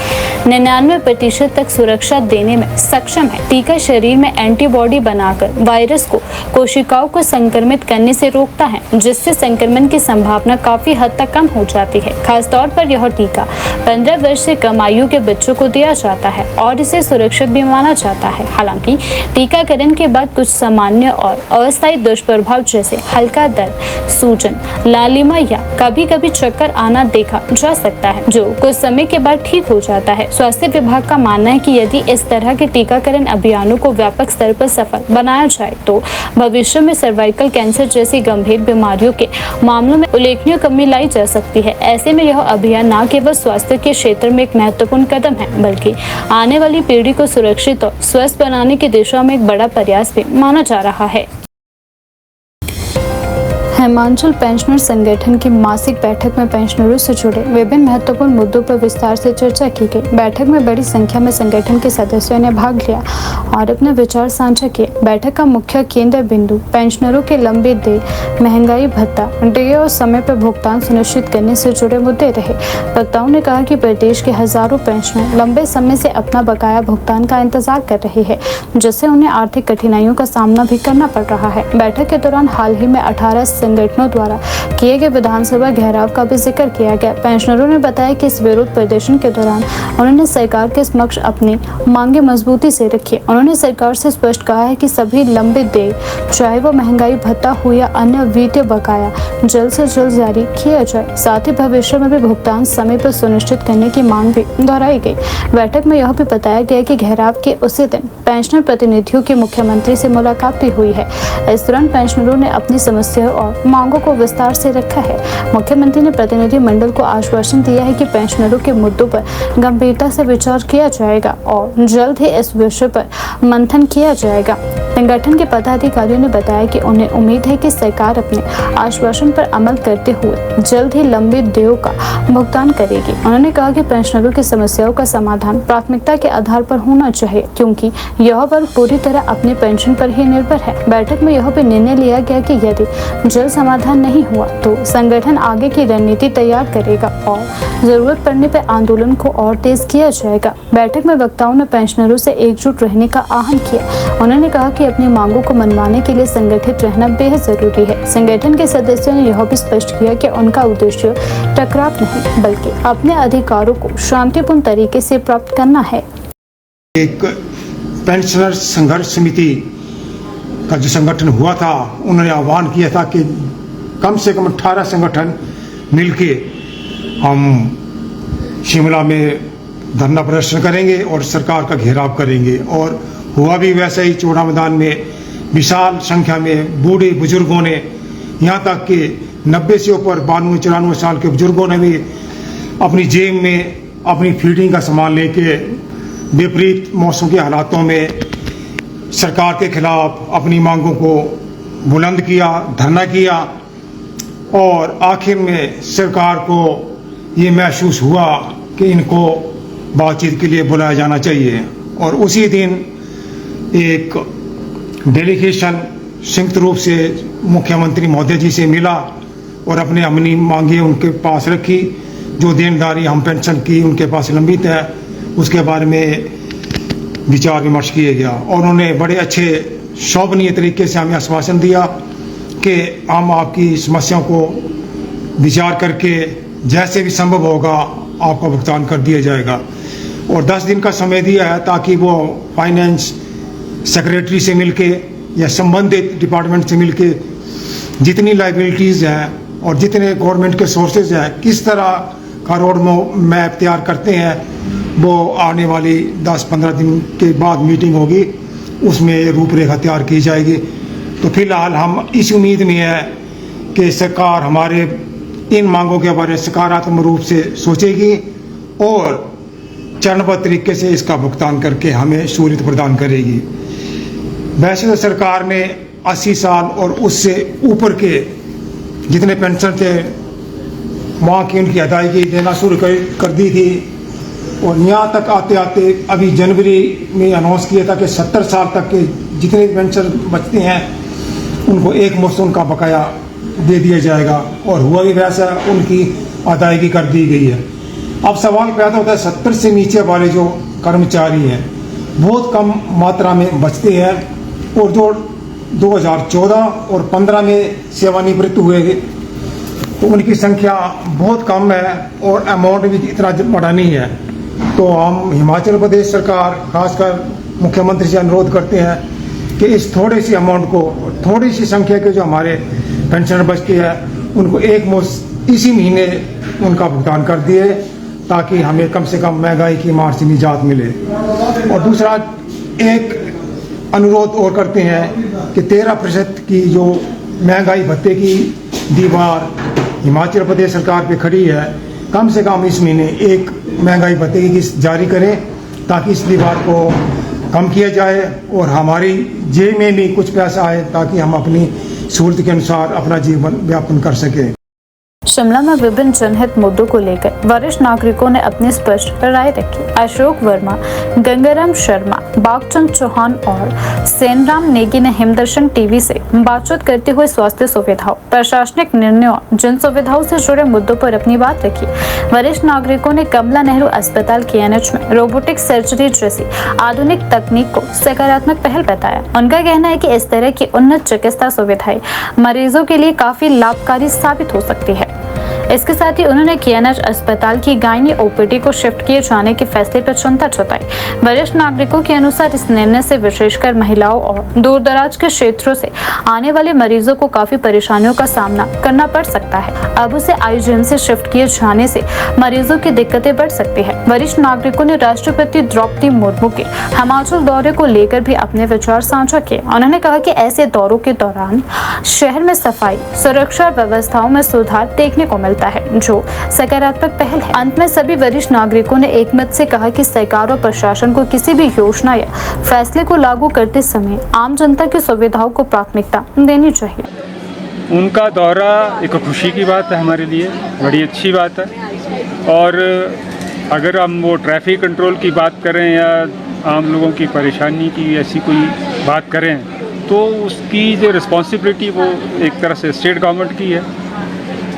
99% तक सुरक्षा देने में सक्षम है। टीका शरीर में एंटीबॉडी बनाकर वायरस को कोशिकाओं को संक्रमित करने से रोकता है, जिससे संक्रमण की संभावना काफी हद तक कम हो जाती है। खासतौर पर यह टीका 15 वर्ष से कम आयु के बच्चों को दिया जाता है और इसे सुरक्षित भी माना जाता है। हालांकि टीकाकरण के बाद कुछ सामान्य और अस्थायी दुष्प्रभाव जैसे हल्का दर्द, सूजन, लालिमा या कभी कभी चक्कर आना देखा जा सकता है, जो कुछ समय के बाद ठीक हो जाता है। स्वास्थ्य विभाग का मानना है कि यदि इस तरह के टीकाकरण अभियानों को व्यापक स्तर पर सफल बनाया जाए तो भविष्य में सर्वाइकल कैंसर जैसी गंभीर बीमारियों के मामलों में उल्लेखनीय कमी लाई जा सकती है। ऐसे में यह अभियान न केवल स्वास्थ्य के क्षेत्र में एक महत्वपूर्ण कदम है, बल्कि आने वाली पीढ़ी को सुरक्षित और स्वस्थ बनाने की दिशा में एक बड़ा प्रयास भी माना जा रहा है। हिमाचल पेंशनर संगठन की मासिक बैठक में पेंशनरों से जुड़े विभिन्न महत्वपूर्ण मुद्दों पर विस्तार से चर्चा की गई। बैठक में बड़ी संख्या में संगठन के सदस्यों ने भाग लिया और अपने विचार साझा किए। बैठक का मुख्य केंद्र बिंदु पेंशनरों के लंबे देय, महंगाई भत्ता, डीए और समय पर भुगतान सुनिश्चित करने से जुड़े मुद्दे रहे। वक्ताओं ने कहा कि प्रदेश के हजारों पेंशनर लंबे समय से अपना बकाया भुगतान का इंतजार कर रहे हैं, जिससे उन्हें आर्थिक कठिनाइयों का सामना भी करना पड़ रहा है। बैठक के दौरान हाल ही में 18 संगठनों द्वारा किए गए विधानसभा घेराव का भी जिक्र किया गया। पेंशनरों ने बताया कि इस विरोध प्रदर्शन के दौरान उन्होंने सरकार के समक्ष अपनी मांगे मजबूती से रखी। उन्होंने सरकार से स्पष्ट कहा है कि सभी लंबित देय, चाहे वो महंगाई भत्ता हो या अन्य वित्तीय बकाया, जल्द से जल्द जारी किया जाए। साथ ही भविष्य में भी भुगतान समय पर सुनिश्चित करने की मांग भी दोहराई गई। बैठक में यह भी बताया गया कि घेराव के उसी दिन पेंशनर प्रतिनिधियों की मुख्यमंत्री से मुलाकात भी हुई है। इस दौरान पेंशनरों ने अपनी समस्याओं और मांगों को विस्तार से रखा है। मुख्यमंत्री ने प्रतिनिधि मंडल को आश्वासन दिया है कि पेंशनरों के मुद्दों पर गंभीरता से विचार किया जाएगा और जल्द ही इस विषय पर मंथन किया जाएगा। संगठन के पदाधिकारियों ने बताया कि उन्हें उम्मीद है कि सरकार अपने आश्वासन पर अमल करते हुए जल्द ही लंबित देयों का भुगतान करेगी। उन्होंने कहा कि पेंशनरों की समस्याओं का समाधान प्राथमिकता के आधार पर होना चाहिए, क्योंकि यह वर्ग पूरी तरह अपने पेंशन पर ही निर्भर है। बैठक में यह भी निर्णय लिया गया कि यदि जल्द समाधान नहीं हुआ तो संगठन आगे की रणनीति तैयार करेगा और जरूरत पड़ने पर आंदोलन को और तेज किया जाएगा। बैठक में वक्ताओं ने पेंशनरों से एकजुट रहने का आह्वान किया। उन्होंने कहा कि अपनी मांगों को मनवाने के लिए संगठित रहना बेहद जरूरी है। संगठन के सदस्यों ने यह भी स्पष्ट किया कि उनका उद्देश्य टकराव नहीं, बल्कि अपने अधिकारों को शांतिपूर्ण तरीके से प्राप्त करना है। एक पेंशनर संघर्ष समिति का जो संगठन हुआ था, उन्होंने आह्वान किया था कि कम से कम 18 संगठन मिलके हम शिमला में धरना प्रदर्शन करेंगे और सरकार का घेराव करेंगे। और हुआ भी वैसा ही। चौड़ा मैदान में विशाल संख्या में बूढ़े बुजुर्गों ने, यहाँ तक कि 90 से ऊपर 92-94 साल के बुजुर्गों ने भी अपनी जेब में अपनी फीडिंग का सामान लेके विपरीत मौसम के हालातों में सरकार के खिलाफ अपनी मांगों को बुलंद किया, धरना किया। और आखिर में सरकार को ये महसूस हुआ कि इनको बातचीत के लिए बुलाया जाना चाहिए। और उसी दिन एक डेलीगेशन संयुक्त रूप से मुख्यमंत्री महोदय जी से मिला और अपनी मांगे उनके पास रखी। जो देनदारी हम पेंशन की उनके पास लंबित है, उसके बारे में विचार विमर्श किया गया। और उन्होंने बड़े अच्छे शोभनीय तरीके से हमें आश्वासन दिया कि हम आपकी समस्याओं को विचार करके जैसे भी संभव होगा आपका भुगतान कर दिया जाएगा। और 10 दिन का समय दिया है ताकि वो फाइनेंस सेक्रेटरी से मिलके या संबंधित डिपार्टमेंट से मिलके जितनी लाइबिलिटीज़ हैं और जितने गवर्नमेंट के सोर्सेज हैं किस तरह का रोड मैप तैयार करते हैं, वो आने वाली 10-15 दिन के बाद मीटिंग होगी, उसमें रूपरेखा तैयार की जाएगी। तो फिलहाल हम इस उम्मीद में है कि सरकार हमारे इन मांगों के बारे में सकारात्मक रूप से सोचेगी और चरणबद्ध तरीके से इसका भुगतान करके हमें सहूलियत प्रदान करेगी। वैसे तो सरकार ने 80 साल और उससे ऊपर के जितने पेंशन थे वहाँ की उनकी अदायगी देना शुरू कर दी थी, और यहाँ तक आते आते अभी जनवरी में अनाउंस किया था कि 70 साल तक के जितने पेंशन बचते हैं उनको एक मुश्त उनका बकाया दे दिया जाएगा, और हुआ भी वैसा, उनकी अदायगी कर दी गई है। अब सवाल पैदा होता है 70 से नीचे वाले जो कर्मचारी हैं बहुत कम मात्रा में बचते हैं, और जो 2014 और 15 में सेवानिवृत्त हुए तो उनकी संख्या बहुत कम है और अमाउंट भी इतना बड़ा नहीं है। तो हम हिमाचल प्रदेश सरकार खासकर मुख्यमंत्री से अनुरोध करते हैं कि इस थोड़ी सी अमाउंट को, थोड़ी सी संख्या के जो हमारे पेंशनर बचते हैं उनको एक मुश्त इसी महीने उनका भुगतान कर दिए, ताकि हमें कम से कम महंगाई की मार से निजात मिले। और दूसरा एक अनुरोध और करते हैं कि 13% की जो महंगाई भत्ते की दीवार हिमाचल प्रदेश सरकार पे खड़ी है, कम से कम इस महीने एक महंगाई भत्ते की किस्त जारी करें, ताकि इस दीवार को कम किया जाए और हमारी जेब में भी कुछ पैसा आए, ताकि हम अपनी सहूलत के अनुसार अपना जीवन यापन कर सकें। शिमला में विभिन्न जनहित मुद्दों को लेकर वरिष्ठ नागरिकों ने अपनी स्पष्ट राय रखी। अशोक वर्मा, गंगाराम शर्मा, बागचंद चौहान और सेनराम नेगी ने हिमदर्शन टीवी से बातचीत करते हुए स्वास्थ्य सुविधाओं, प्रशासनिक निर्णयों, जन सुविधाओं से जुड़े मुद्दों पर अपनी बात रखी। वरिष्ठ नागरिकों ने कमला नेहरू अस्पताल KNH में रोबोटिक सर्जरी जैसी आधुनिक तकनीक को सकारात्मक पहल बताया। उनका कहना है कि इस तरह की उन्नत चिकित्सा सुविधाएं मरीजों के लिए काफी लाभकारी साबित हो सकती है। इसके साथ ही उन्होंने KNH अस्पताल की गायनी OPD को शिफ्ट किए जाने के फैसले पर चिंता जताई। वरिष्ठ नागरिकों के अनुसार इस निर्णय से विशेषकर महिलाओं और दूर दराज के क्षेत्रों से आने वाले मरीजों को काफी परेशानियों का सामना करना पड़ सकता है। अब उसे IGM से शिफ्ट किए जाने से मरीजों की दिक्कतें बढ़ सकती है। वरिष्ठ नागरिकों ने राष्ट्रपति द्रौपदी मुर्मू के हिमाचल दौरे को लेकर भी अपने विचार साझा किए। उन्होंने कहा कि ऐसे दौरों के दौरान शहर में सफाई, सुरक्षा व्यवस्थाओं में सुधार देखने को मिलता है, जो सकारात्मक पहल है। अंत में सभी वरिष्ठ नागरिकों ने एक मत से कहा कि सरकार और प्रशासन को किसी भी योजना या फैसले को लागू करते समय आम जनता की सुविधाओं को प्राथमिकता देनी चाहिए। उनका दौरा एक खुशी की बात है हमारे लिए, बड़ी अच्छी बात है। और अगर हम वो ट्रैफिक कंट्रोल की बात करें या आम लोगों की परेशानी की ऐसी कोई बात करें, तो उसकी जो रिस्पॉन्सिबिलिटी वो एक तरह से स्टेट गवर्नमेंट की है।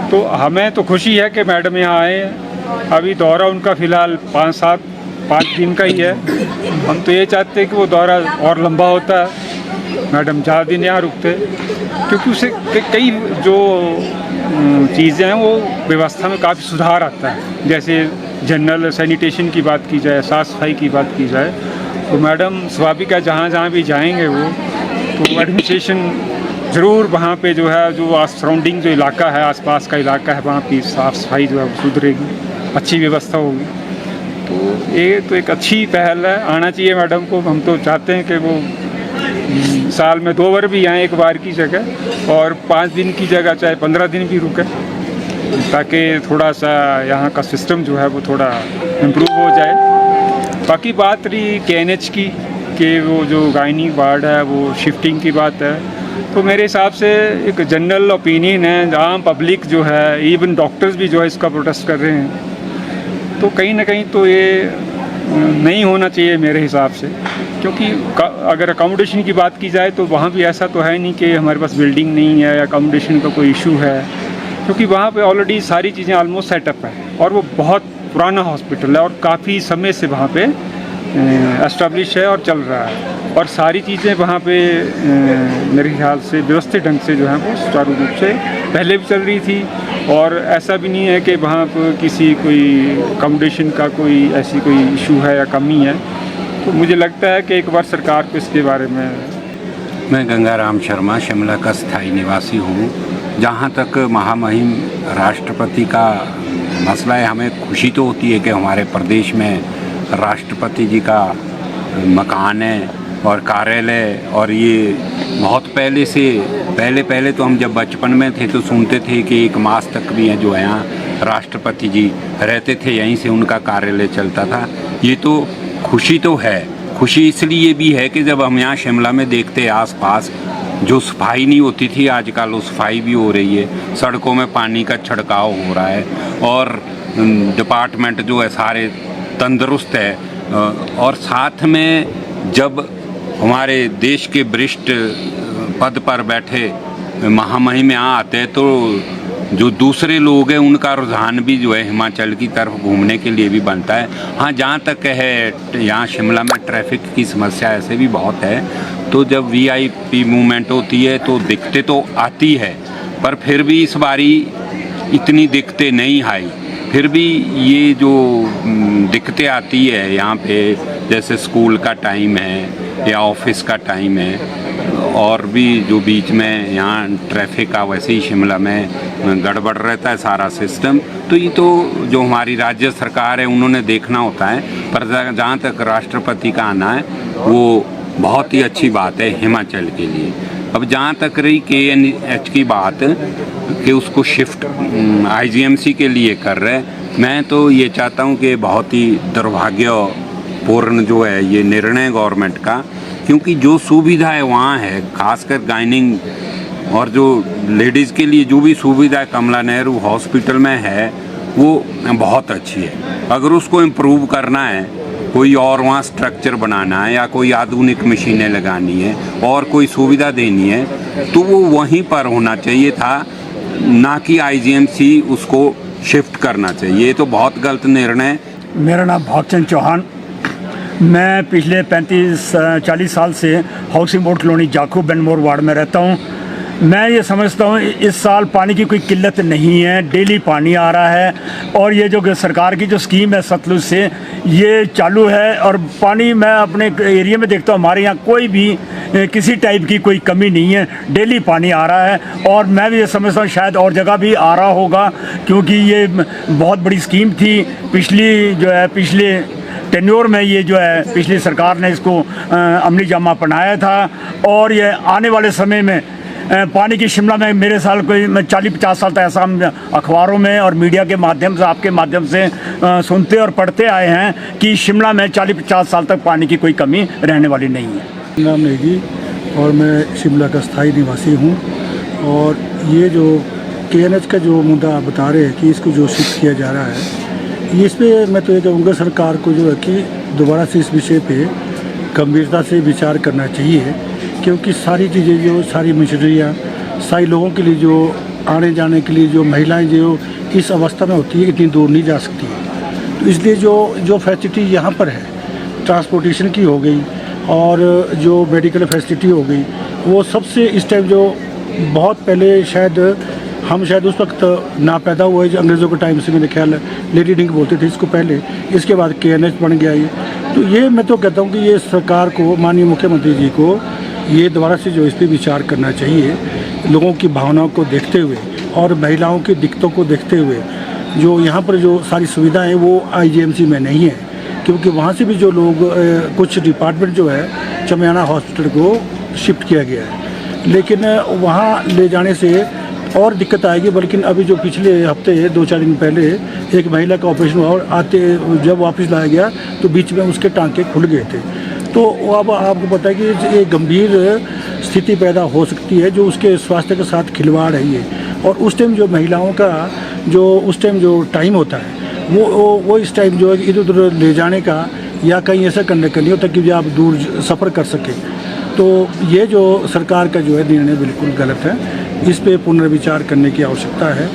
तो हमें तो खुशी है कि मैडम यहाँ आए हैं। अभी दौरा उनका फ़िलहाल 5 दिन का ही है। हम तो ये चाहते हैं कि वो दौरा और लंबा होता है, मैडम ज़्यादा दिन यहाँ रुकते, क्योंकि उसे कई जो चीज़ें हैं वो व्यवस्था में काफ़ी सुधार आता है। जैसे जनरल सैनिटेशन की बात की जाए, साफ़ सफाई की बात की जाए, तो मैडम स्वाभाविक है जहाँ जहाँ भी जाएंगे वो तो एडमिनिस्ट्रेशन ज़रूर वहाँ पे जो है, जो सराउंडिंग जो इलाका है, आसपास का इलाका है, वहाँ की साफ़ सफाई जो है वो सुधरेगी, अच्छी व्यवस्था होगी। तो ये तो एक अच्छी पहल है, आना चाहिए मैडम को। हम तो चाहते हैं कि वो साल में 2 बार भी आएँ, एक बार की जगह, और 5 दिन की जगह चाहे 15 दिन भी रुके, ताकि थोड़ा सा यहाँ का सिस्टम जो है वो थोड़ा इम्प्रूव हो जाए। बाकी बात रही KNH की, कि वो जो गायनी वार्ड है वो शिफ्टिंग की बात है, तो मेरे हिसाब से एक जनरल ओपिनियन है, आम पब्लिक जो है, इवन डॉक्टर्स भी जो है इसका प्रोटेस्ट कर रहे हैं। तो कहीं ना कहीं तो ये नहीं होना चाहिए मेरे हिसाब से, क्योंकि अगर अकोमोडेशन की बात की जाए तो वहाँ भी ऐसा तो है नहीं कि हमारे पास बिल्डिंग नहीं है या अकोमोडेशन का कोई इशू है, क्योंकि वहाँ पे ऑलरेडी सारी चीज़ें ऑलमोस्ट सेटअप है, और वो बहुत पुराना हॉस्पिटल है और काफ़ी समय से वहाँ पे एस्टेब्लिश है और चल रहा है, और सारी चीज़ें वहाँ पे मेरे ख्याल से व्यवस्थित ढंग से जो है वो सुचारू रूप से पहले भी चल रही थी। और ऐसा भी नहीं है कि वहाँ पर किसी कोई अकोमोडेशन का कोई ऐसी कोई इशू है या कमी है। तो मुझे लगता है कि एक बार सरकार को इसके बारे में। मैं गंगाराम शर्मा शिमला का स्थायी निवासी हूँ। जहाँ तक महामहिम राष्ट्रपति का है। मसला है, हमें खुशी तो होती है कि हमारे प्रदेश में राष्ट्रपति जी का मकान है और कार्यालय, और ये बहुत पहले से पहले तो हम जब बचपन में थे तो सुनते थे कि 1 मास तक भी जो है यहाँ राष्ट्रपति जी रहते थे, यहीं से उनका कार्यालय चलता था। ये तो खुशी तो है। खुशी इसलिए भी है कि जब हम यहाँ शिमला में देखते हैं आसपास जो सफाई नहीं होती थी, आजकल वो सफाई भी हो रही है, सड़कों में पानी का छिड़काव हो रहा है और डिपार्टमेंट जो है सारे तंदुरुस्त है। और साथ में जब हमारे देश के वरिष्ठ पद पर बैठे महामहिम यहाँ आते हैं तो जो दूसरे लोग हैं उनका रुझान भी जो है हिमाचल की तरफ घूमने के लिए भी बनता है। हाँ, जहाँ तक है यहाँ शिमला में ट्रैफिक की समस्या ऐसे भी बहुत है, तो जब वीआईपी मूवमेंट होती है तो दिक्कतें तो आती है, पर फिर भी इस बारी इतनी दिक्कतें नहीं आई। फिर भी ये जो दिक्कतें आती है यहाँ पे, जैसे स्कूल का टाइम है या ऑफिस का टाइम है, और भी जो बीच में यहाँ ट्रैफिक का वैसे ही शिमला में गड़बड़ रहता है सारा सिस्टम। तो ये तो जो हमारी राज्य सरकार है उन्होंने देखना होता है, पर जहाँ तक राष्ट्रपति का आना है वो बहुत ही अच्छी बात है हिमाचल के लिए। अब जहाँ तक रही KNH की बात कि उसको शिफ्ट IGMC के लिए कर रहे हैं, मैं तो ये चाहता हूँ कि बहुत ही दुर्भाग्यपूर्ण जो है ये निर्णय गवर्नमेंट का, क्योंकि जो सुविधाएं वहाँ है, खासकर गाइनिंग और जो लेडीज़ के लिए जो भी सुविधाएं कमला नेहरू हॉस्पिटल में है वो बहुत अच्छी है। अगर उसको इम्प्रूव करना है, कोई और वहाँ स्ट्रक्चर बनाना है या कोई आधुनिक मशीनें लगानी है और कोई सुविधा देनी है, तो वो वहीं पर होना चाहिए था, ना कि IGMC उसको शिफ्ट करना चाहिए। ये तो बहुत गलत निर्णय। मेरा नाम भागचंद चौहान, मैं पिछले 35-40 साल से housing board colony Jakhu Benmore ward में रहता हूँ। मैं ये समझता हूँ इस साल पानी की कोई किल्लत नहीं है, डेली पानी आ रहा है, और ये जो सरकार की जो स्कीम है सतलुज से ये चालू है, और पानी मैं अपने एरिया में देखता हूँ हमारे यहाँ कोई भी किसी टाइप की कोई कमी नहीं है, डेली पानी आ रहा है। और मैं भी ये समझता हूँ शायद और जगह भी आ रहा होगा, क्योंकि ये बहुत बड़ी स्कीम थी पिछले टेन्योर में, ये जो है पिछली सरकार ने इसको अमली जामा पहनाया था। और ये आने वाले समय में पानी की शिमला में मेरे साल कोई 40-50 साल तक ऐसा हम अखबारों में और मीडिया के माध्यम से, आपके माध्यम से सुनते और पढ़ते आए हैं कि शिमला में 40-50 साल तक पानी की कोई कमी रहने वाली नहीं है। नाम नेगी और मैं शिमला का स्थायी निवासी हूँ। और ये जो KNH का जो मुद्दा बता रहे हैं कि इसको जो शिफ्ट किया जा रहा है, इस पर मैं तो ये कहूँगा सरकार को जो है कि दोबारा से इस विषय पे गंभीरता से विचार करना चाहिए, क्योंकि सारी चीज़ें जो सारी मशीनरियाँ सारी लोगों के लिए जो आने जाने के लिए जो महिलाएं जो इस अवस्था में होती है इतनी दूर नहीं जा सकती है। तो इसलिए जो फैसिलिटी यहाँ पर है, ट्रांसपोर्टेशन की हो गई और जो मेडिकल फैसिलिटी हो गई, वो सबसे इस टाइम जो बहुत पहले हम शायद उस वक्त ना पैदा हुए, जो अंग्रेज़ों के टाइम से मेरे ख्याल लेडी डिंक बोलते थे इसको पहले, इसके बाद KNH बन गया ये। तो ये मैं तो कहता हूँ कि ये सरकार को, माननीय मुख्यमंत्री जी को ये दोबारा से जो इस पर विचार करना चाहिए, लोगों की भावनाओं को देखते हुए और महिलाओं की दिक्कतों को देखते हुए। जो यहाँ पर जो सारी सुविधाएं वो IGMC में नहीं है, क्योंकि वहाँ से भी जो लोग कुछ डिपार्टमेंट जो है चमियाना हॉस्पिटल को शिफ्ट किया गया है, लेकिन वहाँ ले जाने से और दिक्कत आएगी। बल्कि अभी जो पिछले हफ्ते 2-4 दिन पहले एक महिला का ऑपरेशन हुआ और जब वापस लाया गया तो बीच में उसके टांके खुल गए थे। तो अब आपको पता है कि एक गंभीर स्थिति पैदा हो सकती है जो उसके स्वास्थ्य के साथ खिलवाड़ है ये। और उस टाइम जो महिलाओं का उस टाइम जो टाइम होता है वो इस टाइम जो है इधर उधर ले जाने का या कहीं ऐसा करने का नहीं होता कि आप दूर सफ़र कर सकें। तो ये जो सरकार का जो है निर्णय बिल्कुल गलत है, इस पे पुनर्विचार करने की आवश्यकता है।